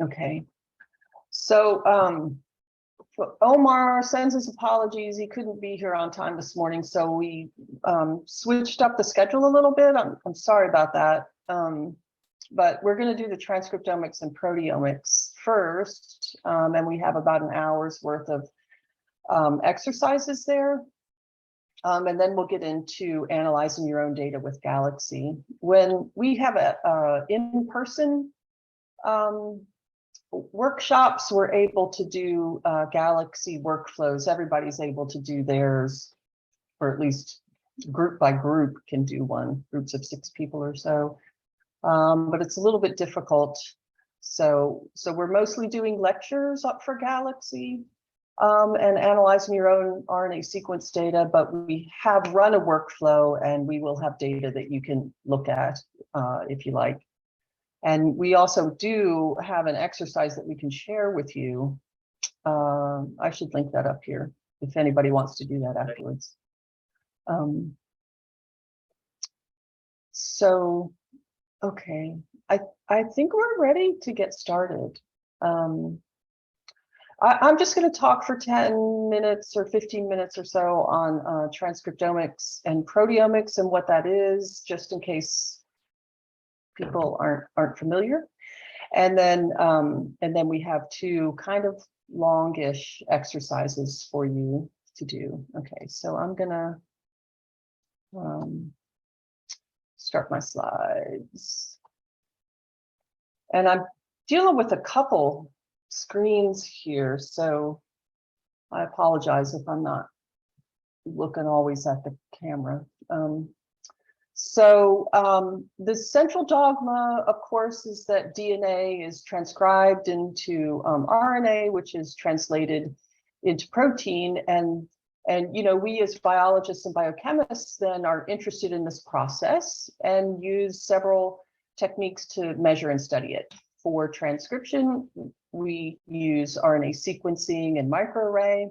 Okay. So Omar sends his apologies. He couldn't be here on time this morning, so we switched up the schedule a little bit. I'm sorry about that. But we're going to do the transcriptomics and proteomics first, and we have about an hour's worth of exercises there. And then we'll get into analyzing your own data with Galaxy. When we have a in-person workshops, we're able to do Galaxy workflows. Everybody's able to do theirs, or at least group by group can do one, groups of 6 people or so. But it's a little bit difficult. So we're mostly doing lectures up for Galaxy and analyzing your own RNA sequence data, but we have run a workflow and we will have data that you can look at if you like. And we also do have an exercise that we can share with you. I should link that up here if anybody wants to do that afterwards. So, okay, I think we're ready to get started. I'm just going to talk for 10 minutes or 15 minutes or so on transcriptomics and proteomics and what that is, just in case people aren't familiar. And then we have 2 kind of longish exercises for you to do. Okay, so I'm gonna start my slides. And I'm dealing with a couple screens here, so I apologize if I'm not looking always at the camera. The central dogma, of course, is that DNA is transcribed into RNA, which is translated into protein. And you know, we as biologists and biochemists then are interested in this process and use several techniques to measure and study it. For transcription, we use RNA sequencing and microarray.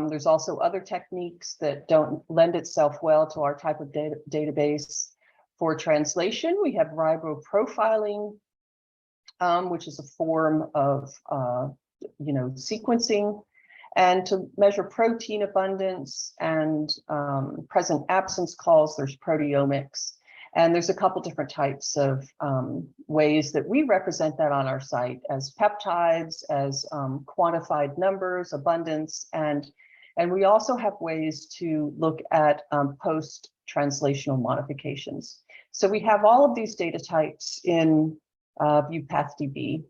There's also other techniques that don't lend itself well to our type of database. For translation, we have riboprofiling, which is a form of sequencing, and to measure protein abundance and present absence calls, there's proteomics. And there's a couple different types of ways that we represent that on our site as peptides, as quantified numbers, abundance, and we also have ways to look at post-translational modifications. So we have all of these data types in VEuPathDB.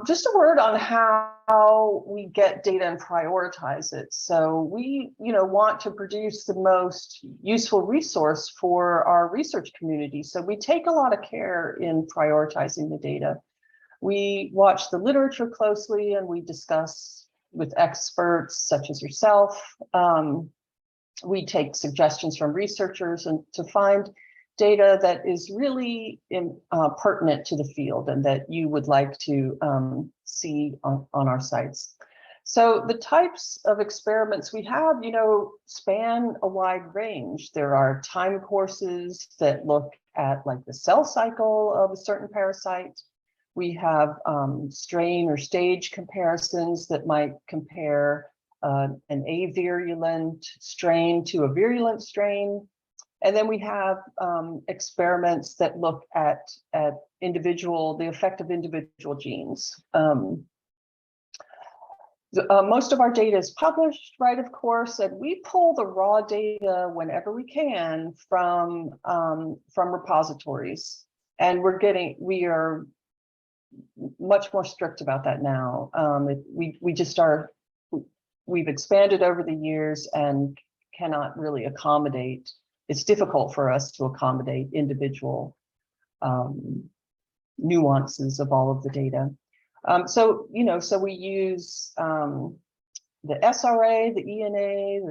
Just a word on how we get data and prioritize it. So we, want to produce the most useful resource for our research community. So we take a lot of care in prioritizing the data. We watch the literature closely and we discuss with experts such as yourself. We take suggestions from researchers and to find data that is really pertinent to the field and that you would like to see on our sites. So the types of experiments we have, span a wide range. There are time courses that look at like the cell cycle of a certain parasite. We have strain or stage comparisons that might compare an avirulent strain to a virulent strain. And then we have experiments that look at the effect of individual genes. Most of our data is published, right, of course, and we pull the raw data whenever we can from repositories. And we are much more strict about that now. We've expanded over the years and cannot really accommodate. It's difficult for us to accommodate individual nuances of all of the data. So we use the SRA, the ENA,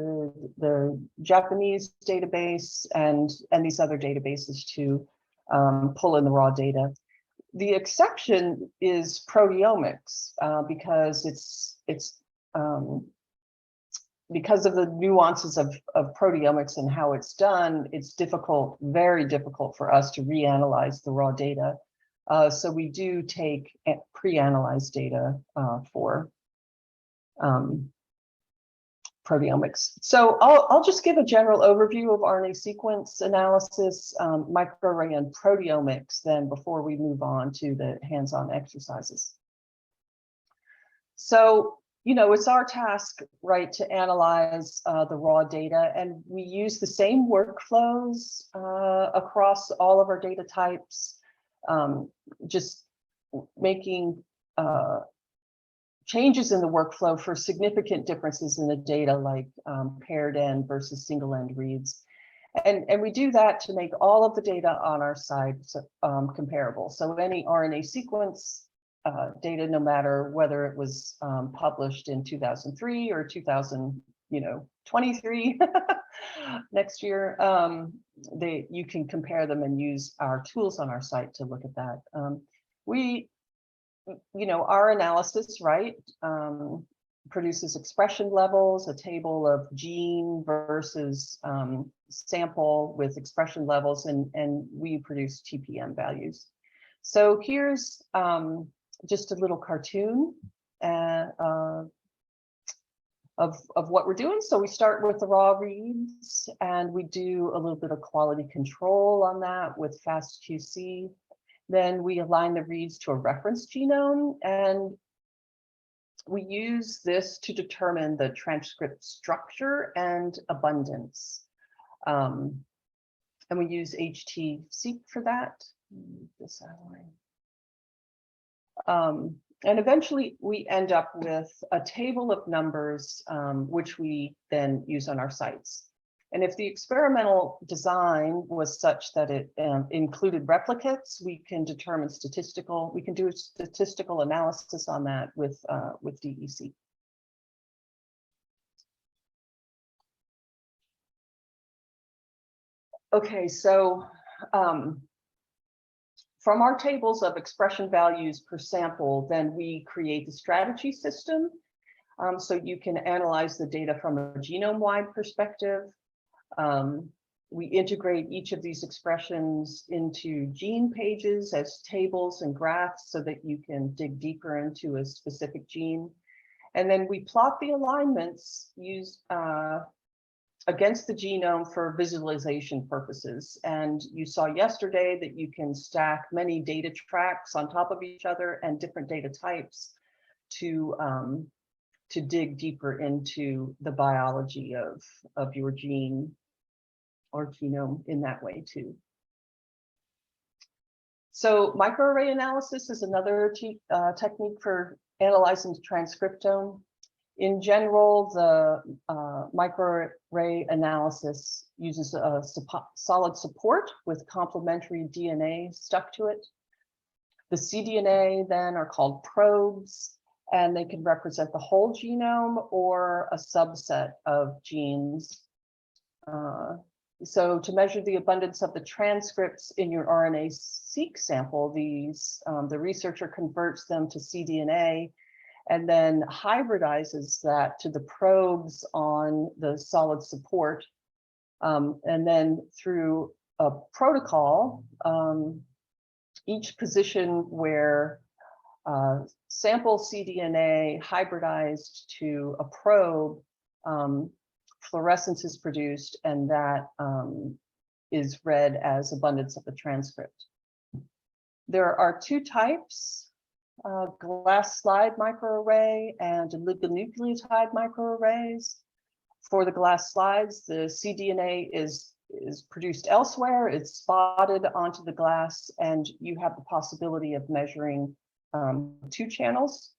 the Japanese database, and these other databases to pull in the raw data. The exception is proteomics because it's because of the nuances of proteomics and how it's done. It's difficult, very difficult for us to reanalyze the raw data. So we do take pre-analyzed data for proteomics. So I'll just give a general overview of RNA sequence analysis, microarray, and proteomics then before we move on to the hands-on exercises. So, you know, it's our task, right, to analyze the raw data, and we use the same workflows across all of our data types, just making changes in the workflow for significant differences in the data, like paired end versus single end reads. And we do that to make all of the data on our side comparable. So any RNA sequence data, no matter whether it was published in 2003 or 2023 next year, you can compare them and use our tools on our site to look at that. Our analysis, right, produces expression levels, a table of gene versus sample with expression levels, and we produce TPM values. So here's just a little cartoon of what we're doing. So we start with the raw reads, and we do a little bit of quality control on that with FastQC. Then we align the reads to a reference genome, and we use this to determine the transcript structure and abundance. And we use HT-seq for that. This and eventually we end up with a table of numbers, which we then use on our sites. And if the experimental design was such that it included replicates, we can do a statistical analysis on that with DEC. Okay, so from our tables of expression values per sample, then we create the strategy system. So you can analyze the data from a genome-wide perspective. We integrate each of these expressions into gene pages as tables and graphs so that you can dig deeper into a specific gene. And then we plot the alignments used against the genome for visualization purposes. And you saw yesterday that you can stack many data tracks on top of each other and different data types to dig deeper into the biology of your gene or genome in that way too. So microarray analysis is another technique for analyzing the transcriptome. In general, the microarray analysis uses a solid support with complementary DNA stuck to it. The cDNA then are called probes, and they can represent the whole genome or a subset of genes. So to measure the abundance of the transcripts in your RNA-seq sample, the researcher converts them to cDNA and then hybridizes that to the probes on the solid support. And then through a protocol, each position where sample cDNA hybridized to a probe, fluorescence is produced, and that is read as abundance of the transcript. There are two types, glass slide microarray and oligonucleotide microarrays. For the glass slides, the cDNA is produced elsewhere, it's spotted onto the glass, and you have the possibility of measuring 2 channels.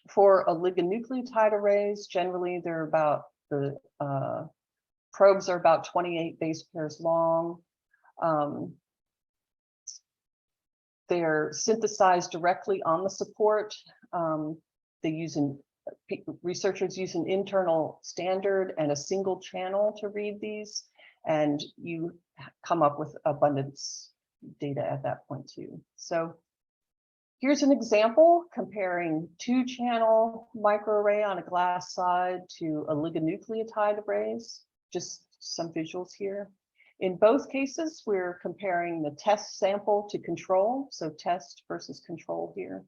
For oligonucleotide arrays, generally they're about the probes are about 28 base pairs long. They're synthesized directly on the support. Researchers use an internal standard and a single channel to read these, and you come up with abundance data at that point too. So here's an example comparing 2-channel microarray on a glass slide to oligonucleotide arrays, just some visuals here. In both cases, we're comparing the test sample to control, so test versus control here.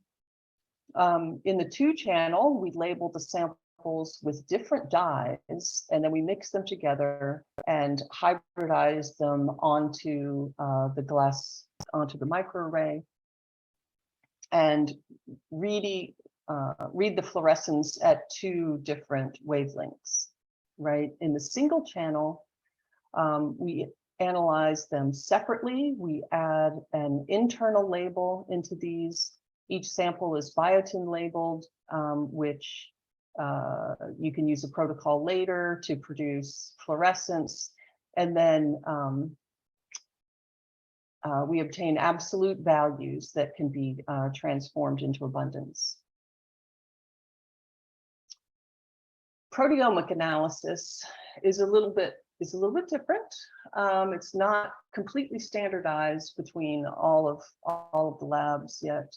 In the 2-channel, we label the samples with different dyes, and then we mix them together and hybridize them onto the glass, onto the microarray, and read the fluorescence at 2 different wavelengths, right? In the single channel, we analyze them separately. We add an internal label into these. Each sample is biotin labeled, which you can use a protocol later to produce fluorescence. And then we obtain absolute values that can be transformed into abundance. Proteomic analysis is a little bit different. It's not completely standardized between all of the labs yet.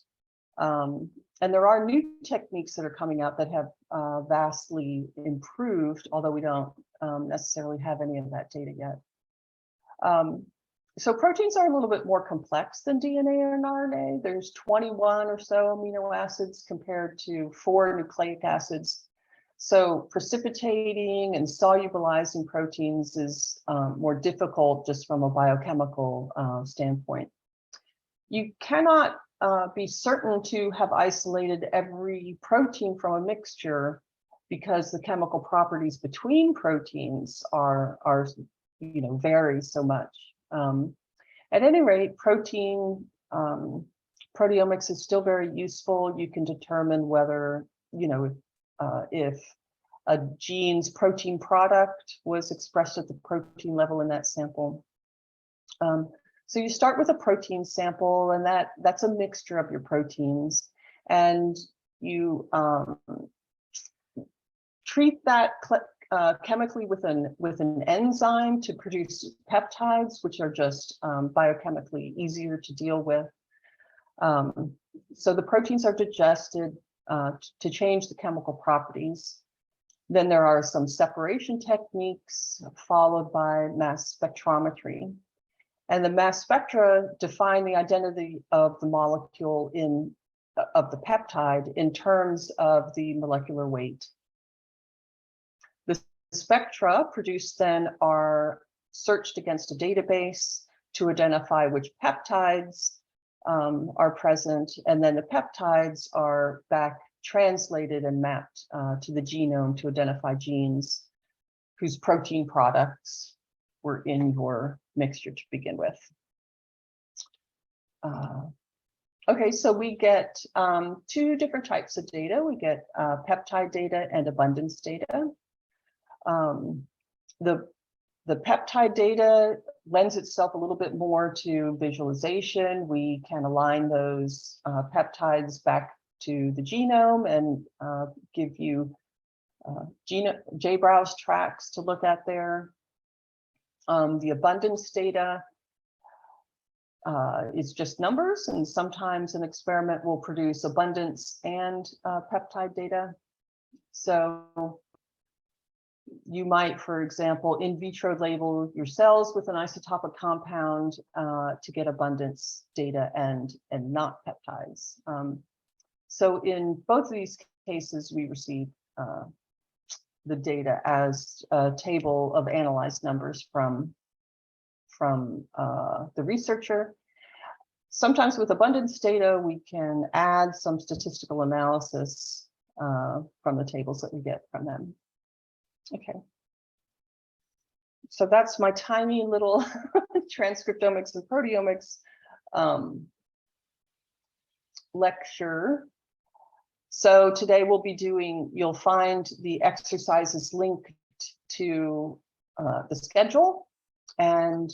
And there are new techniques that are coming out that have vastly improved, although we don't necessarily have any of that data yet. So proteins are a little bit more complex than DNA and RNA. There's 21 or so amino acids compared to 4 nucleic acids. So precipitating and solubilizing proteins is more difficult just from a biochemical standpoint. You cannot be certain to have isolated every protein from a mixture because the chemical properties between proteins are vary so much. At any rate, proteomics is still very useful. You can determine whether, if a gene's protein product was expressed at the protein level in that sample. So you start with a protein sample, and that's a mixture of your proteins, and you treat that chemically with an enzyme to produce peptides, which are just biochemically easier to deal with. So the proteins are digested to change the chemical properties. Then there are some separation techniques followed by mass spectrometry. And the mass spectra define the identity of the molecule of the peptide in terms of the molecular weight. The spectra produced then are searched against a database to identify which peptides are present, and then the peptides are back translated and mapped to the genome to identify genes whose protein products were in your mixture to begin with. Okay, so we get 2 different types of data. We get peptide data and abundance data. The peptide data lends itself a little bit more to visualization. We can align those peptides back to the genome and give you JBrowse tracks to look at there. The abundance data is just numbers, and sometimes an experiment will produce abundance and peptide data. So you might, for example, in vitro label your cells with an isotopic compound to get abundance data and not peptides. So in both of these cases, we receive the data as a table of analyzed numbers from the researcher. Sometimes with abundance data, we can add some statistical analysis from the tables that we get from them. Okay. So that's my tiny little transcriptomics and proteomics lecture. So today we'll be you'll find the exercises linked to the schedule. And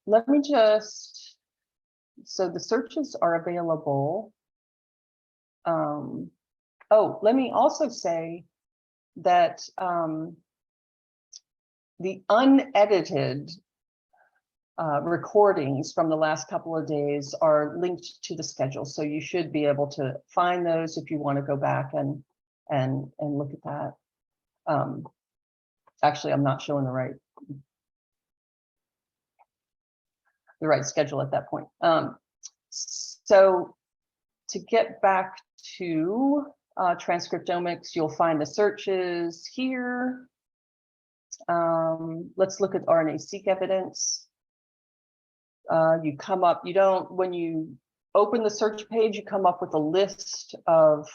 let me just, so the searches are available. Oh, let me also say that the unedited recordings from the last couple of days are linked to the schedule. So you should be able to find those if you want to go back and look at that. Actually, I'm not showing the right the right schedule at that point. So to get back to transcriptomics, you'll find the searches here. Let's look at RNA-seq evidence. You come up, when you open the search page, you come up with a list of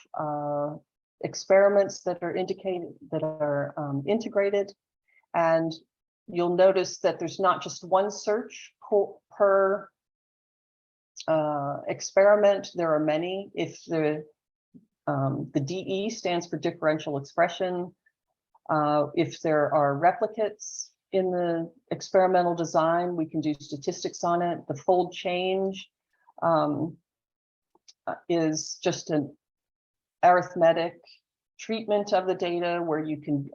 experiments that are integrated, and you'll notice that there's not just one search per experiment. There are many. If the DE stands for differential expression, if there are replicates in the experimental design, we can do statistics on it. The fold change is just an arithmetic treatment of the data where you can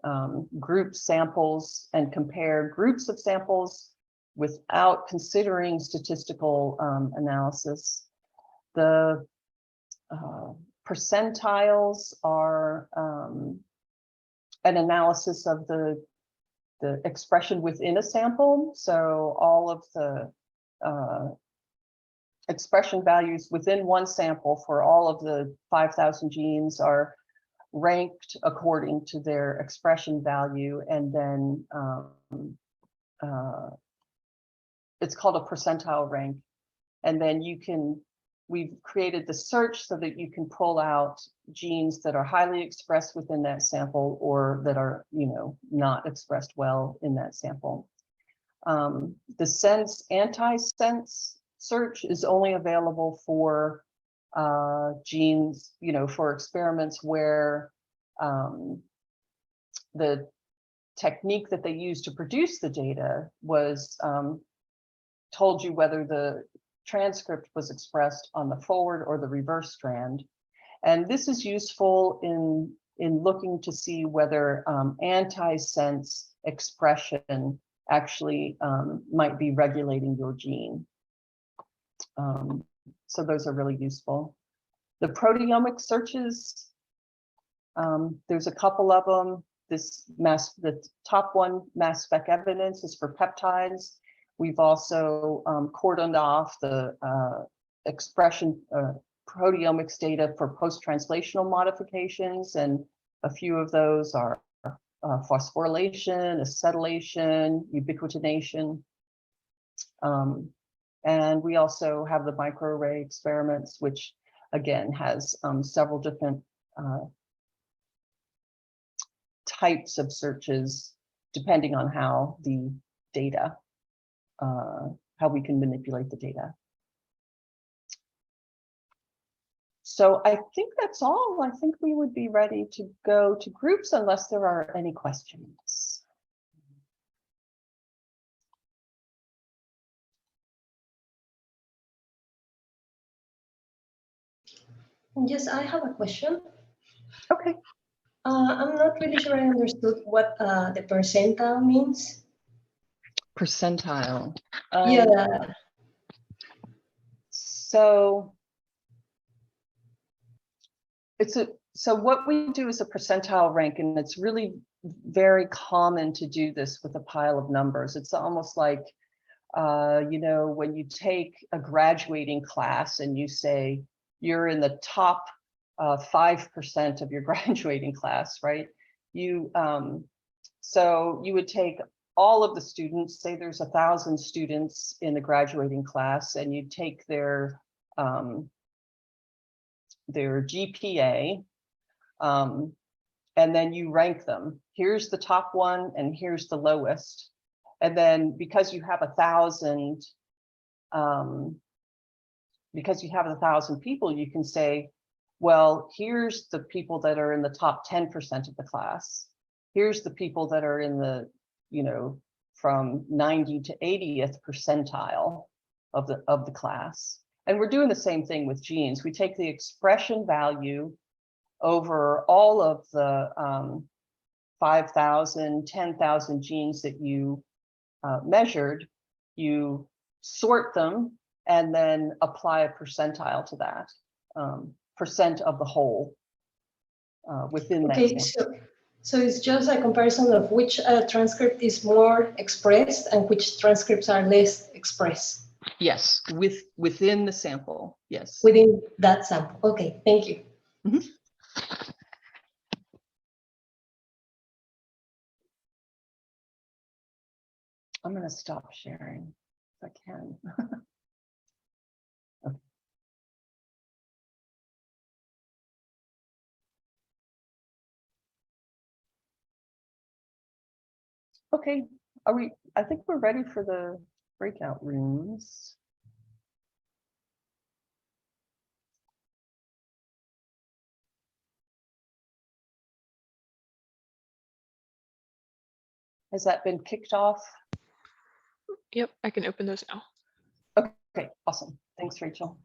group samples and compare groups of samples without considering statistical analysis. The percentiles are an analysis of the expression within a sample. So all of the expression values within one sample for all of the 5,000 genes are ranked according to their expression value, and then it's called a percentile rank. And then we've created the search so that you can pull out genes that are highly expressed within that sample or that are, not expressed well in that sample. The sense anti-sense search is only available for genes, for experiments where the technique that they used to produce the data was told you whether the transcript was expressed on the forward or the reverse strand. And this is useful in looking to see whether anti-sense expression actually might be regulating your gene. So those are really useful. The proteomic searches, there's a couple of them. The top one, mass spec evidence, is for peptides. We've also cordoned off the expression proteomics data for post-translational modifications, and a few of those are phosphorylation, acetylation, ubiquitination. And we also have the microarray experiments, which again has several different types of searches depending on how the data, how we can manipulate the data. So I think that's all. I think we would be ready to go to groups unless there are any questions. Yes, I have a question. Okay. I'm not really sure I understood what the percentile means. Percentile. Yeah. So so what we do is a percentile rank, and it's really very common to do this with a pile of numbers. It's almost like, when you take a graduating class and you say you're in the top 5% of your graduating class, right? So you would take all of the students, say there's 1,000 students in the graduating class, and you take their GPA, and then you rank them. Here's the top one and here's the lowest. And then because you have 1,000, people, you can say, well, here's the people that are in the top 10% of the class. Here's the people that are in the, from 90 to 80th percentile of the class. And we're doing the same thing with genes. We take the expression value over all of the 5,000, 10,000 genes that you measured, you sort them, and then apply a percentile to that, percent of the whole within that. Okay, so it's just a comparison of which transcript is more expressed and which transcripts are less expressed. Yes, within the sample, yes. Within that sample. Okay, thank you. Mhm. I'm going to stop sharing if I can. Okay, I think we're ready for the breakout rooms. Has that been kicked off? Yep, I can open those now. Okay, awesome. Thanks, Rachel.